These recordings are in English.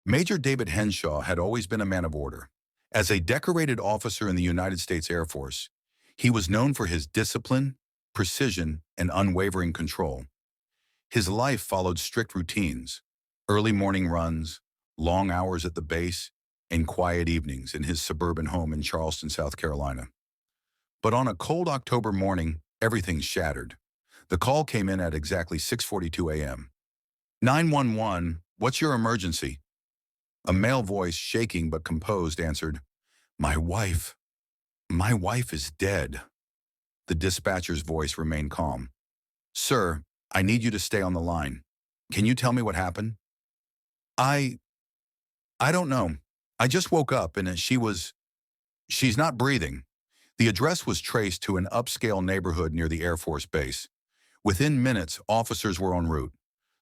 Major David Henshaw had always been a man of order. As a decorated officer in the United States Air Force, he was known for his discipline, precision, and unwavering control. His life followed strict routines, early morning runs, long hours at the base, and quiet evenings in his suburban home in Charleston, South Carolina. But on a cold October morning, everything shattered. The call came in at exactly 6:42 a.m. 911, what's your emergency? A male voice, shaking but composed, answered, My wife, my wife is dead. The dispatcher's voice remained calm. Sir, I need you to stay on the line. Can you tell me what happened? I, I don't know. I just woke up and she's not breathing. The address was traced to an upscale neighborhood near the Air Force Base. Within minutes, officers were en route.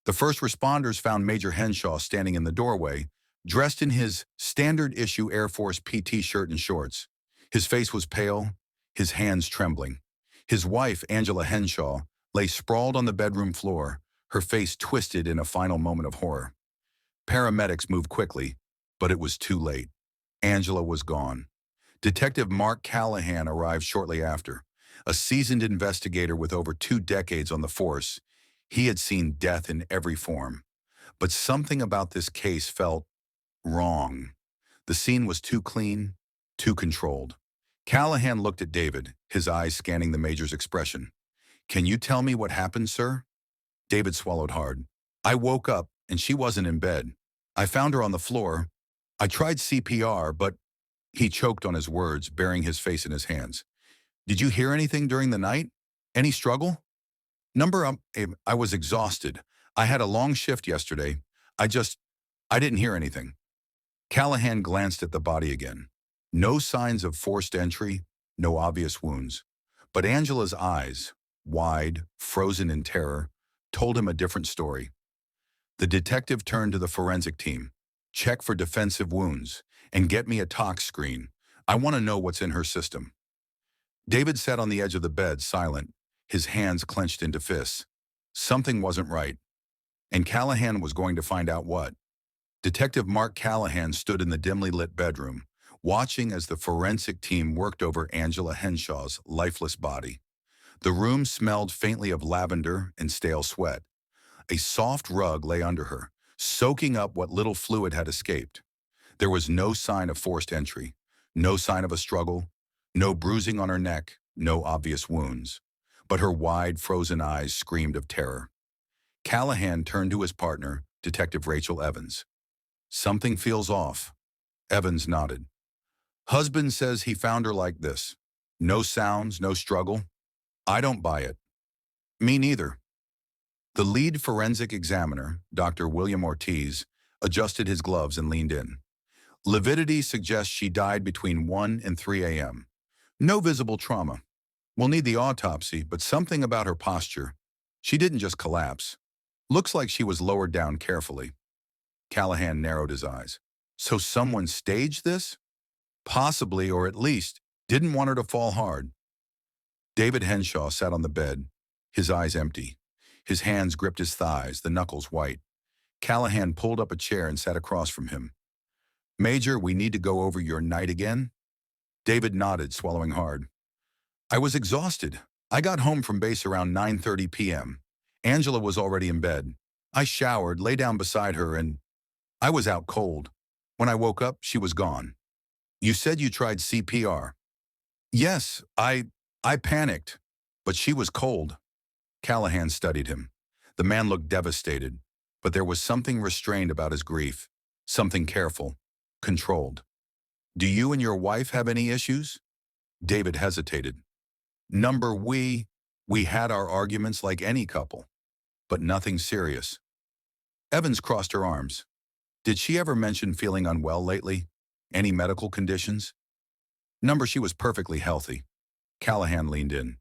The first responders found Major Henshaw standing in the doorway, dressed in his standard-issue Air Force PT shirt and shorts. His face was pale, his hands trembling. His wife, Angela Henshaw, lay sprawled on the bedroom floor, her face twisted in a final moment of horror. Paramedics moved quickly, but it was too late. Angela was gone. Detective Mark Callahan arrived shortly after. A seasoned investigator with over 2 decades on the force, he had seen death in every form. But something about this case felt wrong. The scene was too clean, too controlled. Callahan looked at David, his eyes scanning the major's expression. Can you tell me what happened, sir? David swallowed hard. I woke up and she wasn't in bed. I found her on the floor. I tried CPR, but he choked on his words, burying his face in his hands. Did you hear anything during the night? Any struggle? I was exhausted. I had a long shift yesterday. I didn't hear anything. Callahan glanced at the body again. No signs of forced entry, no obvious wounds. But Angela's eyes, wide, frozen in terror, told him a different story. The detective turned to the forensic team. Check for defensive wounds and get me a tox screen. I want to know what's in her system. David sat on the edge of the bed, silent, his hands clenched into fists. Something wasn't right, and Callahan was going to find out what. Detective Mark Callahan stood in the dimly lit bedroom, watching as the forensic team worked over Angela Henshaw's lifeless body. The room smelled faintly of lavender and stale sweat. A soft rug lay under her, soaking up what little fluid had escaped. There was no sign of forced entry, no sign of a struggle, no bruising on her neck, no obvious wounds. But her wide, frozen eyes screamed of terror. Callahan turned to his partner, Detective Rachel Evans. Something feels off. Evans nodded. Husband says he found her like this. No sounds, no struggle. I don't buy it. Me neither. The lead forensic examiner, Dr. William Ortiz, adjusted his gloves and leaned in. Lividity suggests she died between 1 and 3 a.m. No visible trauma. We'll need the autopsy, but something about her posture. She didn't just collapse. Looks like she was lowered down carefully. Callahan narrowed his eyes. So someone staged this? Possibly, or at least, didn't want her to fall hard. David Henshaw sat on the bed, his eyes empty. His hands gripped his thighs, the knuckles white. Callahan pulled up a chair and sat across from him. Major, we need to go over your night again? David nodded, swallowing hard. I was exhausted. I got home from base around 9:30 p.m. Angela was already in bed. I showered, lay down beside her, and I was out cold. When I woke up, she was gone. You said you tried CPR. Yes, I panicked, but she was cold. Callahan studied him. The man looked devastated, but there was something restrained about his grief, something careful, controlled. Do you and your wife have any issues? David hesitated. We had our arguments like any couple, but nothing serious. Evans crossed her arms. Did she ever mention feeling unwell lately? Any medical conditions? She was perfectly healthy. Callahan leaned in.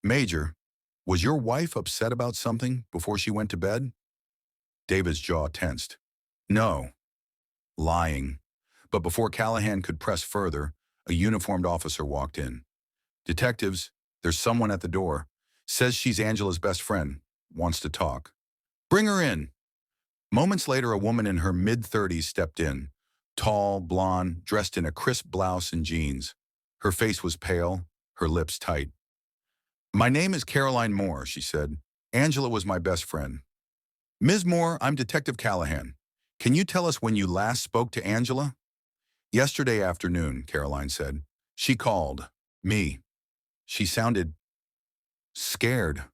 Major, was your wife upset about something before she went to bed? David's jaw tensed. No. Lying. But before Callahan could press further, a uniformed officer walked in. Detectives, there's someone at the door. Says she's Angela's best friend. Wants to talk. Bring her in. Moments later, a woman in her mid-30s stepped in, tall, blonde, dressed in a crisp blouse and jeans. Her face was pale, her lips tight. "My name is Caroline Moore," she said. "Angela was my best friend." "Ms. Moore, I'm Detective Callahan. Can you tell us when you last spoke to Angela?" "Yesterday afternoon," Caroline said. "She called. Me." She sounded scared.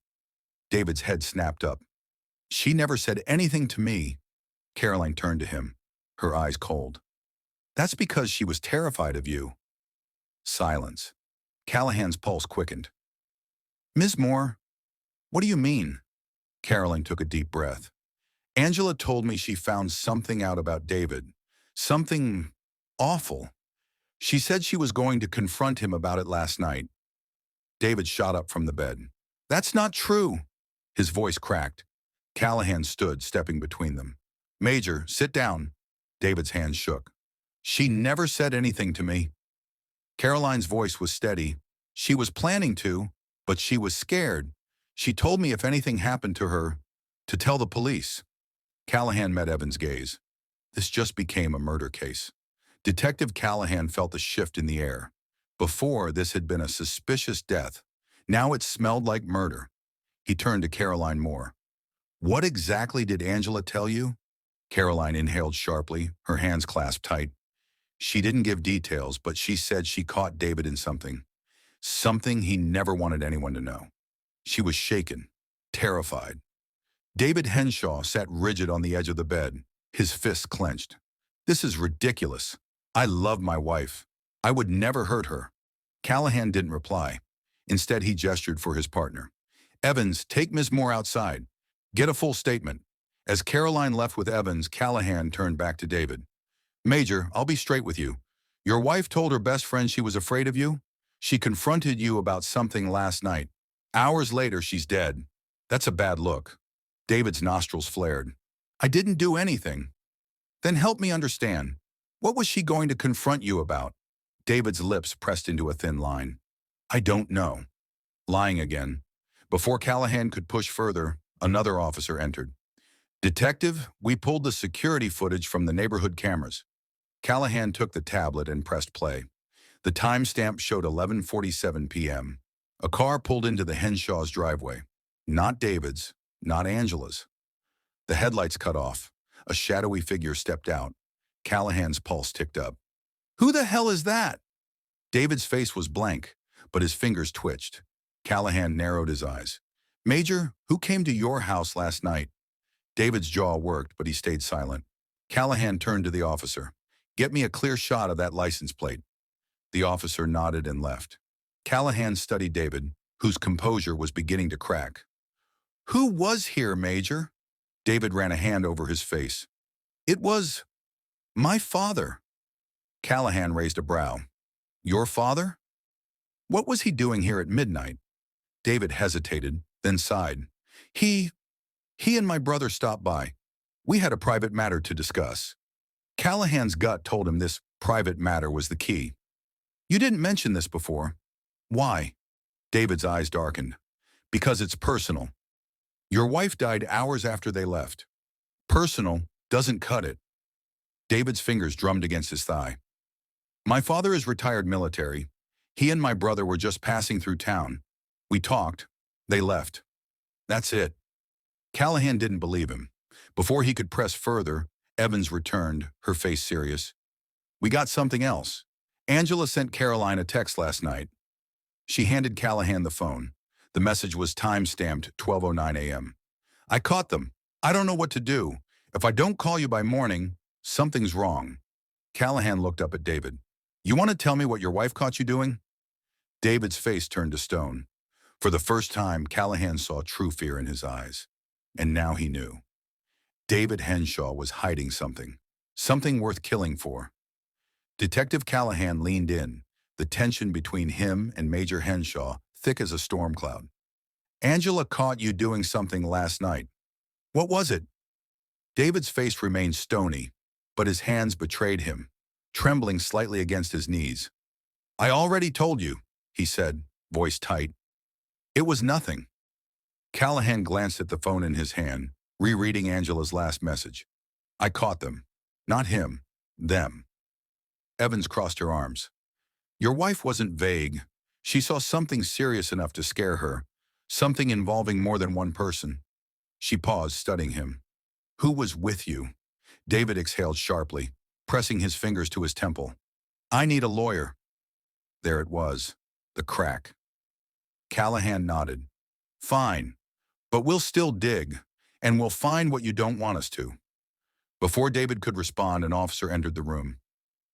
David's head snapped up. "She never said anything to me." Caroline turned to him, her eyes cold. "That's because she was terrified of you." Silence. Callahan's pulse quickened. "Ms. Moore, what do you mean?" Caroline took a deep breath. "Angela told me she found something out about David. Something awful. She said she was going to confront him about it last night." David shot up from the bed. "That's not true." His voice cracked. Callahan stood, stepping between them. "Major, sit down." David's hands shook. "She never said anything to me." Caroline's voice was steady. "She was planning to, but she was scared. She told me if anything happened to her, to tell the police." Callahan met Evan's gaze. This just became a murder case. Detective Callahan felt a shift in the air. Before, this had been a suspicious death. Now it smelled like murder. He turned to Caroline Moore. "What exactly did Angela tell you?" Caroline inhaled sharply, her hands clasped tight. "She didn't give details, but she said she caught David in something. Something he never wanted anyone to know." She was shaken, terrified. David Henshaw sat rigid on the edge of the bed, his fists clenched. "This is ridiculous. I love my wife. I would never hurt her." Callahan didn't reply. Instead, he gestured for his partner. "Evans, take Ms. Moore outside. Get a full statement." As Caroline left with Evans, Callahan turned back to David. "Major, I'll be straight with you. Your wife told her best friend she was afraid of you? She confronted you about something last night. Hours later, she's dead. That's a bad look." David's nostrils flared. "I didn't do anything." "Then help me understand. What was she going to confront you about?" David's lips pressed into a thin line. "I don't know." Lying again. Before Callahan could push further, another officer entered. "Detective, we pulled the security footage from the neighborhood cameras." Callahan took the tablet and pressed play. The timestamp showed 11:47 p.m. A car pulled into the Henshaw's driveway. Not David's, not Angela's. The headlights cut off. A shadowy figure stepped out. Callahan's pulse ticked up. "Who the hell is that?" David's face was blank, but his fingers twitched. Callahan narrowed his eyes. "Major, who came to your house last night?" David's jaw worked, but he stayed silent. Callahan turned to the officer. "Get me a clear shot of that license plate." The officer nodded and left. Callahan studied David, whose composure was beginning to crack. "Who was here, Major?" David ran a hand over his face. "It was my father." Callahan raised a brow. "Your father? What was he doing here at midnight?" David hesitated, then sighed. He and my brother stopped by. We had a private matter to discuss." Callahan's gut told him this private matter was the key. "You didn't mention this before." "Why?" David's eyes darkened. "Because it's personal. Your wife died hours after they left. Personal doesn't cut it." David's fingers drummed against his thigh. "My father is retired military. He and my brother were just passing through town. We talked. They left. That's it." Callahan didn't believe him. Before he could press further, Evans returned, her face serious. "We got something else. Angela sent Caroline a text last night." She handed Callahan the phone. The message was time-stamped 12:09 a.m. "I caught them. I don't know what to do. If I don't call you by morning, something's wrong." Callahan looked up at David. "You want to tell me what your wife caught you doing?" David's face turned to stone. For the first time, Callahan saw true fear in his eyes. And now he knew. David Henshaw was hiding something. Something worth killing for. Detective Callahan leaned in, the tension between him and Major Henshaw thick as a storm cloud. "Angela caught you doing something last night. What was it?" David's face remained stony, but his hands betrayed him, trembling slightly against his knees. "I already told you," he said, voice tight. "It was nothing." Callahan glanced at the phone in his hand, rereading Angela's last message. I caught them. Not him. Them. Evans crossed her arms. Your wife wasn't vague. She saw something serious enough to scare her. Something involving more than one person. She paused, studying him. Who was with you? David exhaled sharply, pressing his fingers to his temple. I need a lawyer. There it was. The crack. Callahan nodded. Fine. But we'll still dig, and we'll find what you don't want us to. Before David could respond, an officer entered the room.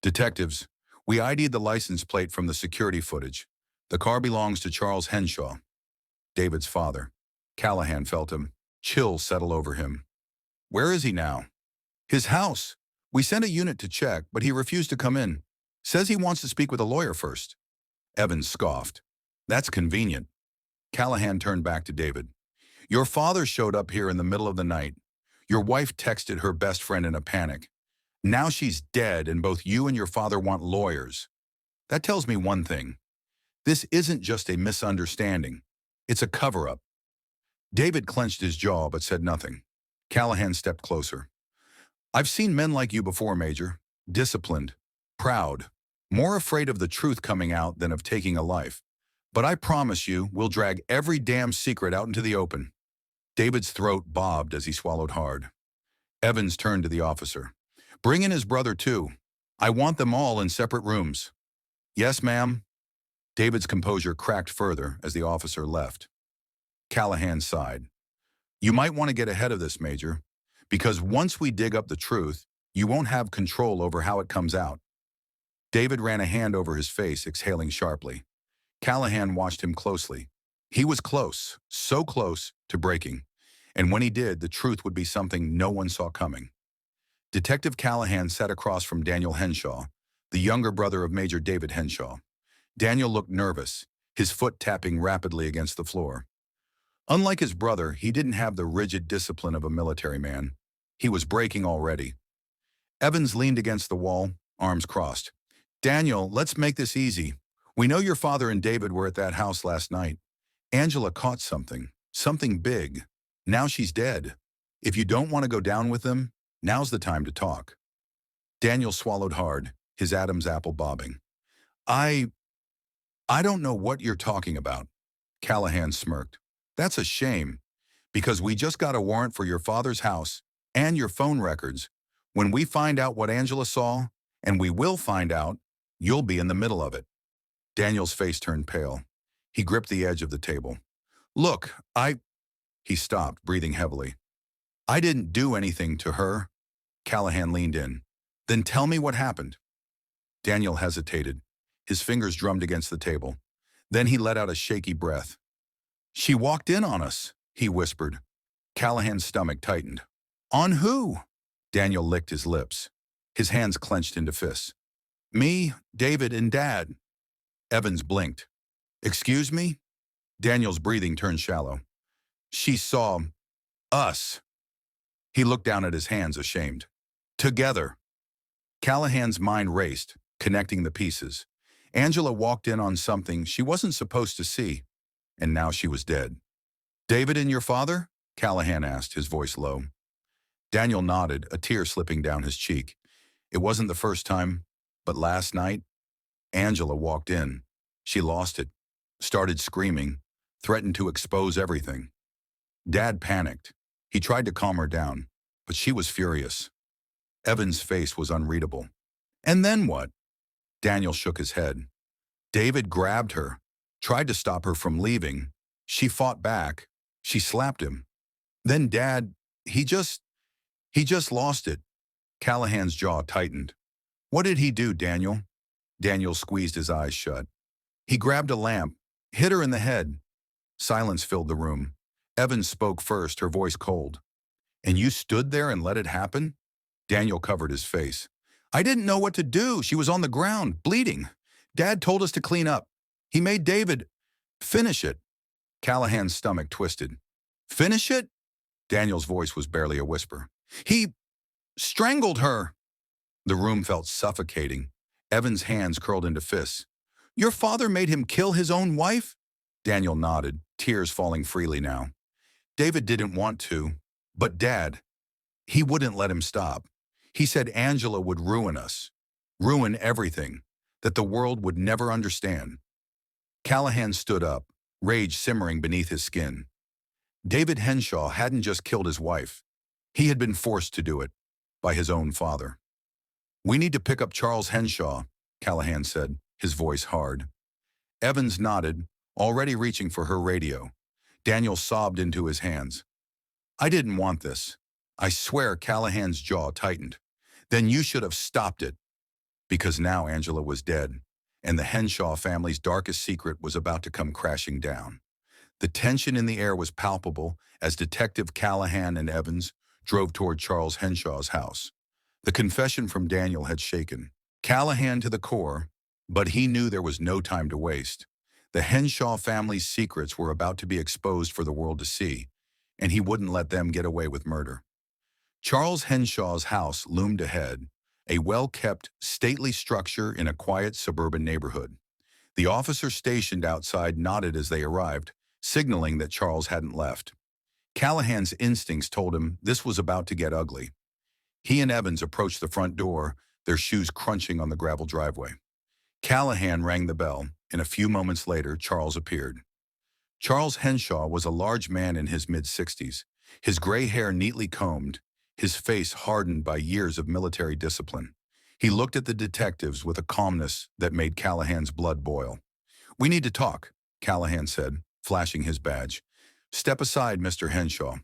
Detectives, we ID'd the license plate from the security footage. The car belongs to Charles Henshaw, David's father. Callahan felt him. Chills settle over him. Where is he now? His house. We sent a unit to check, but he refused to come in. Says he wants to speak with a lawyer first. Evans scoffed. That's convenient. Callahan turned back to David. Your father showed up here in the middle of the night. Your wife texted her best friend in a panic. Now she's dead, and both you and your father want lawyers. That tells me one thing. This isn't just a misunderstanding. It's a cover-up. David clenched his jaw but said nothing. Callahan stepped closer. I've seen men like you before, Major. Disciplined, proud, more afraid of the truth coming out than of taking a life. But I promise you, we'll drag every damn secret out into the open. David's throat bobbed as he swallowed hard. Evans turned to the officer. Bring in his brother, too. I want them all in separate rooms. Yes, ma'am. David's composure cracked further as the officer left. Callahan sighed. You might want to get ahead of this, Major, because once we dig up the truth, you won't have control over how it comes out. David ran a hand over his face, exhaling sharply. Callahan watched him closely. He was close, so close to breaking, and when he did, the truth would be something no one saw coming. Detective Callahan sat across from Daniel Henshaw, the younger brother of Major David Henshaw. Daniel looked nervous, his foot tapping rapidly against the floor. Unlike his brother, he didn't have the rigid discipline of a military man. He was breaking already. Evans leaned against the wall, arms crossed. Daniel, let's make this easy. We know your father and David were at that house last night. Angela caught something big. Now she's dead. If you don't want to go down with them, now's the time to talk. Daniel swallowed hard, his Adam's apple bobbing. I don't know what you're talking about. Callahan smirked. That's a shame, because we just got a warrant for your father's house and your phone records. When we find out what Angela saw, and we will find out, you'll be in the middle of it. Daniel's face turned pale. He gripped the edge of the table. Look, He stopped, breathing heavily. I didn't do anything to her. Callahan leaned in. Then tell me what happened. Daniel hesitated. His fingers drummed against the table. Then he let out a shaky breath. She walked in on us, he whispered. Callahan's stomach tightened. On who? Daniel licked his lips. His hands clenched into fists. Me, David, and Dad. Evans blinked. Excuse me? Daniel's breathing turned shallow. She saw us. He looked down at his hands, ashamed. Together. Callahan's mind raced, connecting the pieces. Angela walked in on something she wasn't supposed to see, and now she was dead. David and your father? Callahan asked, his voice low. Daniel nodded, a tear slipping down his cheek. It wasn't the first time, but last night, Angela walked in. She lost it, started screaming, threatened to expose everything. Dad panicked. He tried to calm her down, but she was furious. Evan's face was unreadable. And then what? Daniel shook his head. David grabbed her, tried to stop her from leaving. She fought back. She slapped him. Then Dad, he just lost it. Callahan's jaw tightened. What did he do, Daniel? Daniel squeezed his eyes shut. He grabbed a lamp, hit her in the head. Silence filled the room. Evans spoke first, her voice cold. And you stood there and let it happen? Daniel covered his face. I didn't know what to do. She was on the ground, bleeding. Dad told us to clean up. He made David finish it. Callahan's stomach twisted. Finish it? Daniel's voice was barely a whisper. He strangled her. The room felt suffocating. Evan's hands curled into fists. Your father made him kill his own wife? Daniel nodded, tears falling freely now. David didn't want to, but Dad, he wouldn't let him stop. He said Angela would ruin us, ruin everything, that the world would never understand. Callahan stood up, rage simmering beneath his skin. David Henshaw hadn't just killed his wife. He had been forced to do it, by his own father. "We need to pick up Charles Henshaw," Callahan said, his voice hard. Evans nodded, already reaching for her radio. Daniel sobbed into his hands. "I didn't want this." I swear Callahan's jaw tightened. "Then you should have stopped it." Because now Angela was dead, and the Henshaw family's darkest secret was about to come crashing down. The tension in the air was palpable as Detective Callahan and Evans drove toward Charles Henshaw's house. The confession from Daniel had shaken Callahan to the core, but he knew there was no time to waste. The Henshaw family's secrets were about to be exposed for the world to see, and he wouldn't let them get away with murder. Charles Henshaw's house loomed ahead, a well-kept, stately structure in a quiet suburban neighborhood. The officer stationed outside nodded as they arrived, signaling that Charles hadn't left. Callahan's instincts told him this was about to get ugly. He and Evans approached the front door, their shoes crunching on the gravel driveway. Callahan rang the bell, and a few moments later, Charles appeared. Charles Henshaw was a large man in his mid-60s, his gray hair neatly combed, his face hardened by years of military discipline. He looked at the detectives with a calmness that made Callahan's blood boil. "We need to talk," Callahan said, flashing his badge. "Step aside, Mr. Henshaw."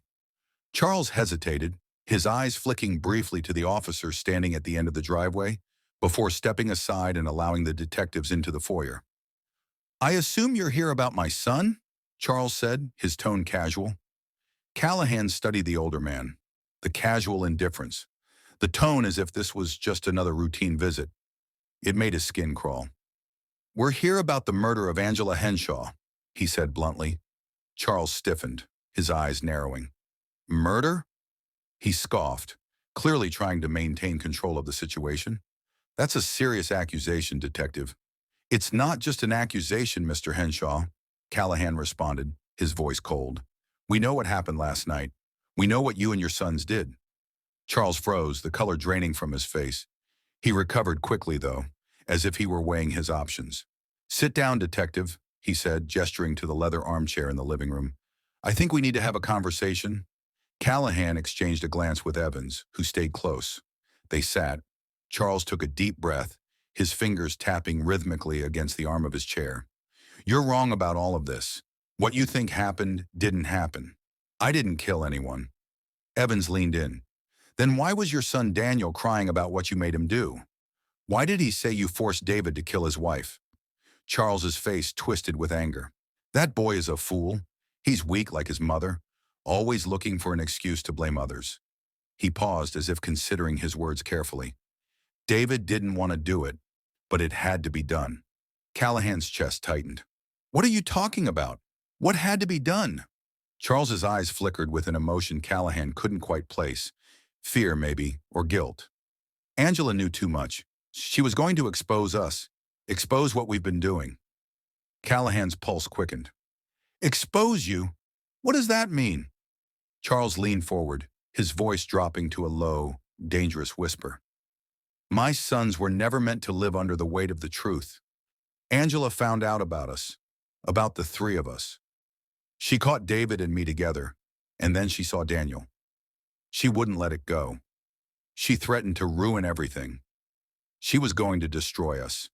Charles hesitated, his eyes flicking briefly to the officer standing at the end of the driveway, before stepping aside and allowing the detectives into the foyer. "I assume you're here about my son?" Charles said, his tone casual. Callahan studied the older man, the casual indifference, the tone as if this was just another routine visit. It made his skin crawl. "We're here about the murder of Angela Henshaw," he said bluntly. Charles stiffened, his eyes narrowing. "Murder?" He scoffed, clearly trying to maintain control of the situation. "That's a serious accusation, Detective." "It's not just an accusation, Mr. Henshaw," Callahan responded, his voice cold. "We know what happened last night. We know what you and your sons did." Charles froze, the color draining from his face. He recovered quickly, though, as if he were weighing his options. "Sit down, Detective," he said, gesturing to the leather armchair in the living room. "I think we need to have a conversation." Callahan exchanged a glance with Evans, who stayed close. They sat. Charles took a deep breath, his fingers tapping rhythmically against the arm of his chair. "You're wrong about all of this. What you think happened didn't happen. I didn't kill anyone." Evans leaned in. "Then why was your son Daniel crying about what you made him do? Why did he say you forced David to kill his wife?" Charles's face twisted with anger. "That boy is a fool. He's weak like his mother, always looking for an excuse to blame others." He paused as if considering his words carefully. "David didn't want to do it, but it had to be done." Callahan's chest tightened. "What are you talking about? What had to be done?" Charles's eyes flickered with an emotion Callahan couldn't quite place. Fear, maybe, or guilt. "Angela knew too much. She was going to expose us, expose what we've been doing." Callahan's pulse quickened. "Expose you? What does that mean?" Charles leaned forward, his voice dropping to a low, dangerous whisper. "My sons were never meant to live under the weight of the truth. Angela found out about us, about the three of us. She caught David and me together, and then she saw Daniel. She wouldn't let it go. She threatened to ruin everything. She was going to destroy us."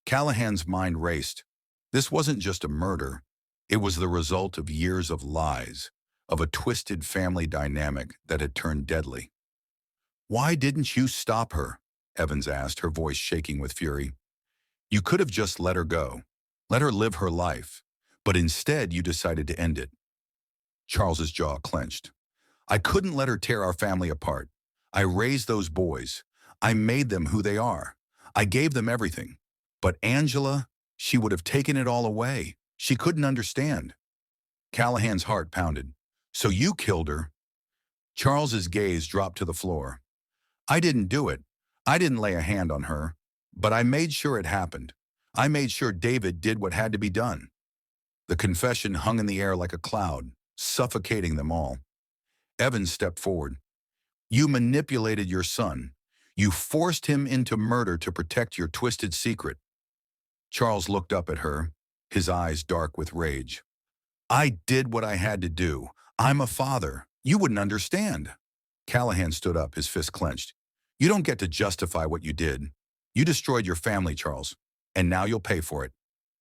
Callahan's mind raced. This wasn't just a murder. It was the result of years of lies, of a twisted family dynamic that had turned deadly. "Why didn't you stop her?" Evans asked, her voice shaking with fury. "You could have just let her go, let her live her life, but instead you decided to end it." Charles's jaw clenched. "I couldn't let her tear our family apart. I raised those boys. I made them who they are. I gave them everything. But Angela, she would have taken it all away. She couldn't understand." Callahan's heart pounded. "So you killed her?" Charles's gaze dropped to the floor. "I didn't do it. I didn't lay a hand on her. But I made sure it happened. I made sure David did what had to be done." The confession hung in the air like a cloud, suffocating them all. Evans stepped forward. You manipulated your son. You forced him into murder to protect your twisted secret. Charles looked up at her, his eyes dark with rage. I did what I had to do. I'm a father. You wouldn't understand. Callahan stood up, his fist clenched. You don't get to justify what you did. You destroyed your family, Charles, and now you'll pay for it.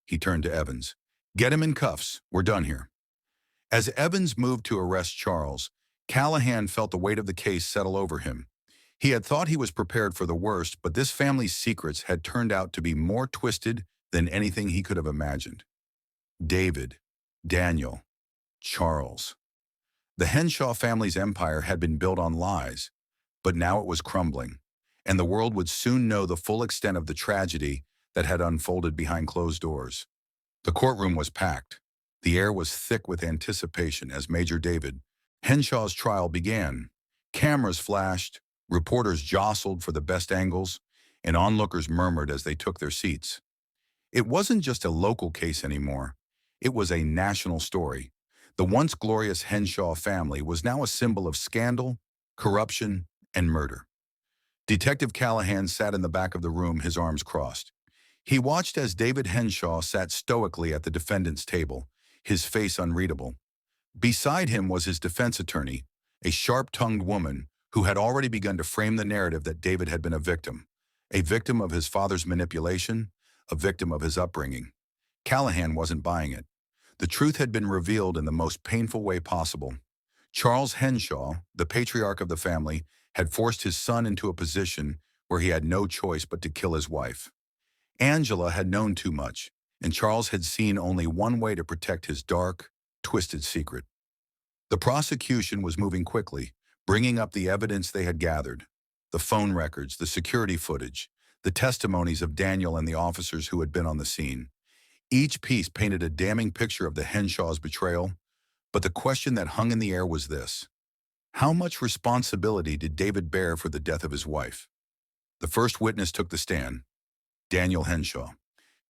He turned to Evans. Get him in cuffs. We're done here. As Evans moved to arrest Charles, Callahan felt the weight of the case settle over him. He had thought he was prepared for the worst, but this family's secrets had turned out to be more twisted than anything he could have imagined. David, Daniel, Charles. The Henshaw family's empire had been built on lies, but now it was crumbling, and the world would soon know the full extent of the tragedy that had unfolded behind closed doors. The courtroom was packed. The air was thick with anticipation as Major David Henshaw's trial began. Cameras flashed, reporters jostled for the best angles, and onlookers murmured as they took their seats. It wasn't just a local case anymore. It was a national story. The once glorious Henshaw family was now a symbol of scandal, corruption, and murder. Detective Callahan sat in the back of the room, his arms crossed. He watched as David Henshaw sat stoically at the defendant's table, his face unreadable. Beside him was his defense attorney, a sharp-tongued woman who had already begun to frame the narrative that David had been a victim of his father's manipulation, a victim of his upbringing. Callahan wasn't buying it. The truth had been revealed in the most painful way possible. Charles Henshaw, the patriarch of the family, had forced his son into a position where he had no choice but to kill his wife. Angela had known too much, and Charles had seen only one way to protect his dark, twisted secret. The prosecution was moving quickly, bringing up the evidence they had gathered: the phone records, the security footage, the testimonies of Daniel and the officers who had been on the scene. Each piece painted a damning picture of the Henshaw's betrayal, but the question that hung in the air was this: how much responsibility did David bear for the death of his wife? The first witness took the stand: Daniel Henshaw.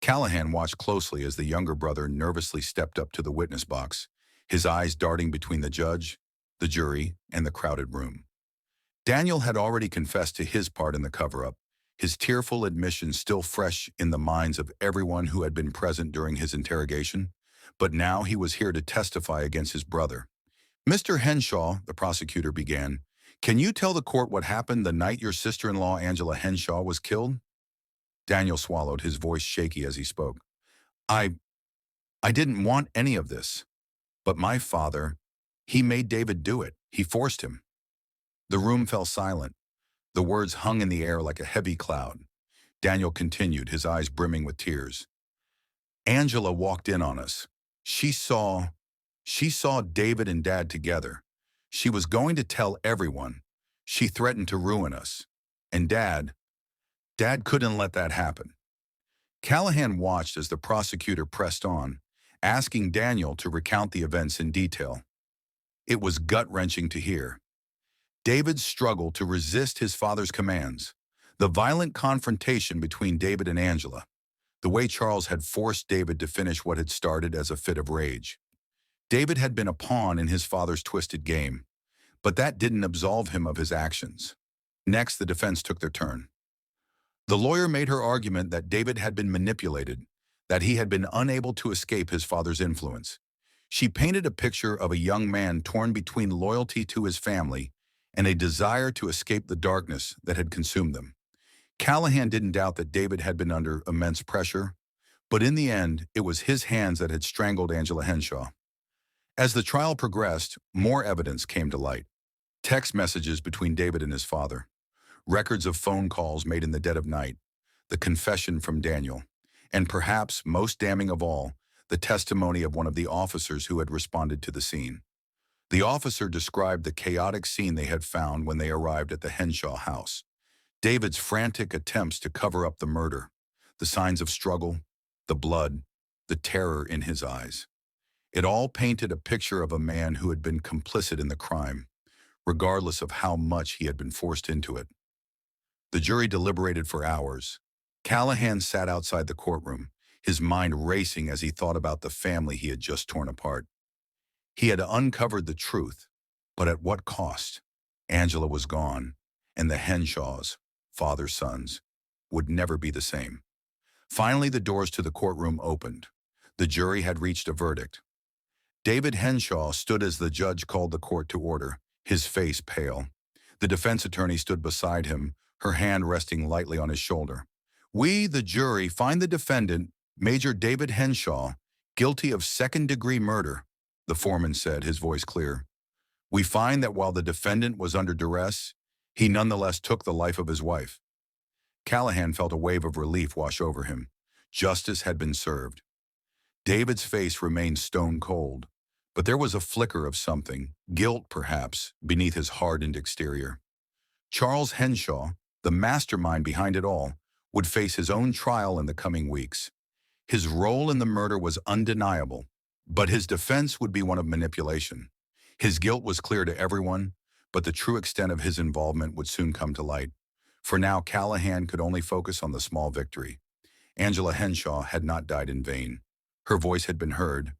Callahan watched closely as the younger brother nervously stepped up to the witness box, his eyes darting between the judge, the jury, and the crowded room. Daniel had already confessed to his part in the cover-up, his tearful admission still fresh in the minds of everyone who had been present during his interrogation, but now he was here to testify against his brother. Mr. Henshaw, the prosecutor began, can you tell the court what happened the night your sister-in-law Angela Henshaw was killed? Daniel swallowed, his voice shaky as he spoke. I didn't want any of this. But my father, he made David do it. He forced him. The room fell silent. The words hung in the air like a heavy cloud. Daniel continued, his eyes brimming with tears. Angela walked in on us. She saw David and Dad together. She was going to tell everyone. She threatened to ruin us. And Dad couldn't let that happen. Callahan watched as the prosecutor pressed on, asking Daniel to recount the events in detail. It was gut-wrenching to hear. David's struggle to resist his father's commands, the violent confrontation between David and Angela, the way Charles had forced David to finish what had started as a fit of rage. David had been a pawn in his father's twisted game, but that didn't absolve him of his actions. Next, the defense took their turn. The lawyer made her argument that David had been manipulated, that he had been unable to escape his father's influence. She painted a picture of a young man torn between loyalty to his family and a desire to escape the darkness that had consumed them. Callahan didn't doubt that David had been under immense pressure, but in the end, it was his hands that had strangled Angela Henshaw. As the trial progressed, more evidence came to light. Text messages between David and his father, records of phone calls made in the dead of night, the confession from Daniel, and perhaps most damning of all, the testimony of one of the officers who had responded to the scene. The officer described the chaotic scene they had found when they arrived at the Henshaw house. David's frantic attempts to cover up the murder, the signs of struggle, the blood, the terror in his eyes. It all painted a picture of a man who had been complicit in the crime, regardless of how much he had been forced into it. The jury deliberated for hours. Callahan sat outside the courtroom, his mind racing as he thought about the family he had just torn apart. He had uncovered the truth, but at what cost? Angela was gone, and the Henshaws, father's sons, would never be the same. Finally, the doors to the courtroom opened. The jury had reached a verdict. David Henshaw stood as the judge called the court to order, his face pale. The defense attorney stood beside him, her hand resting lightly on his shoulder. "We, the jury, find the defendant, Major David Henshaw, guilty of second-degree murder," the foreman said, his voice clear. "We find that while the defendant was under duress, he nonetheless took the life of his wife." Callahan felt a wave of relief wash over him. Justice had been served. David's face remained stone cold, but there was a flicker of something, guilt perhaps, beneath his hardened exterior. Charles Henshaw, the mastermind behind it all, would face his own trial in the coming weeks. His role in the murder was undeniable, but his defense would be one of manipulation. His guilt was clear to everyone, but the true extent of his involvement would soon come to light. For now, Callahan could only focus on the small victory. Angela Henshaw had not died in vain. Her voice had been heard,